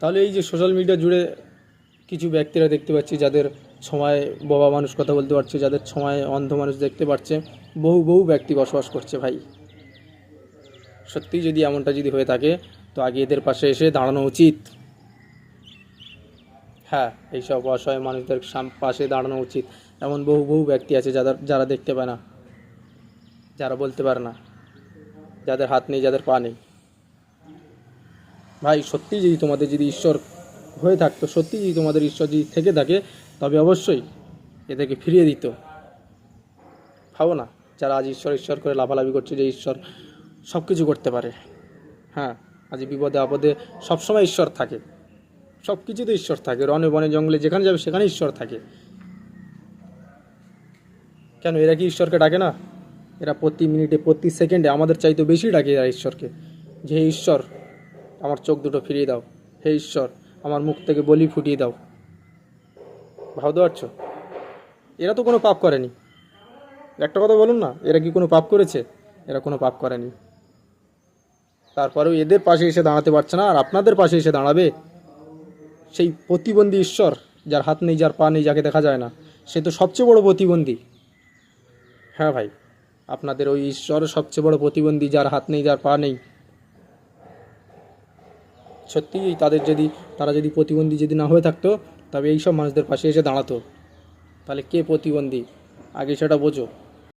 তাহলে এই যে সোশ্যাল মিডিয়া জুড়ে কিছু ব্যক্তিরা দেখতে পাচ্ছি যাদের সময় বাবা মানুষ কথা বলতে পারছে, যাদের সময় অন্ধ মানুষ দেখতে পাচ্ছে, বহু বহু ব্যক্তি বসবাস করছে ভাই। সত্যিই যদি এমনটা যদি হয়ে থাকে তো আগে এদের পাশে এসে দাঁড়ানো উচিত। হ্যাঁ, এইসব অসহায় মানুষদের পাশে দাঁড়ানো উচিত। এমন বহু বহু ব্যক্তি আছে যারা দেখতে পায় না, যারা বলতে পারে না, যাদের হাত নেই, যাদের পা নেই। ভাই সত্যিই যদি তোমাদের যদি ঈশ্বর হয়ে থাকতো, সত্যিই যদি তোমাদের ঈশ্বর যদি থেকে থাকে, তবে অবশ্যই এদেরকে ফিরিয়ে দিত। ভাবো না, যারা আজ ঈশ্বর ঈশ্বর করে লাফালাফি করছে যে ঈশ্বর সব কিছু করতে পারে। হ্যাঁ, আজ বিপদে আপদে সবসময় ঈশ্বর থাকে, সব কিছুতে ঈশ্বর থাকে, রনে বনে জঙ্গলে যেখানে যাবে সেখানে ঈশ্বর থাকে। কেন এরা কি ঈশ্বরকে ডাকে না? এরা প্রতি মিনিটে প্রতি সেকেন্ডে আমাদের চাইতে বেশি ডাকে এরা ঈশ্বরকে, যে হে ঈশ্বর আমার চোখ দুটো ফিরিয়ে দাও, হে ঈশ্বর আমার মুখ থেকে বলি ফুটিয়ে দাও। ভাবতে পারছো? এরা তো কোনো পাপ করেনি। একটা কথা বলুন না, এরা কি কোনো পাপ করেছে? এরা কোনো পাপ করেনি। তারপরেও এদের পাশে এসে দাঁড়াতে পারছে না, আর আপনাদের পাশে এসে দাঁড়াবে সেই প্রতিবন্ধী ঈশ্বর, যার হাত নেই, যার পা নেই, যাকে দেখা যায় না, সে তো সবচেয়ে বড় প্রতিবন্ধী। হ্যাঁ ভাই, আপনাদের ওই ঈশ্বর সবচেয়ে বড় প্রতিবন্ধী, যার হাত নেই, যার পা নেই। সত্যিই তারা যদি প্রতিবন্ধী যদি না হয়ে থাকতো, তবে এইসব মানুষদের পাশে এসে দাঁড়াতো। তাহলে কে প্রতিবন্ধী আগে সেটা বোঝো।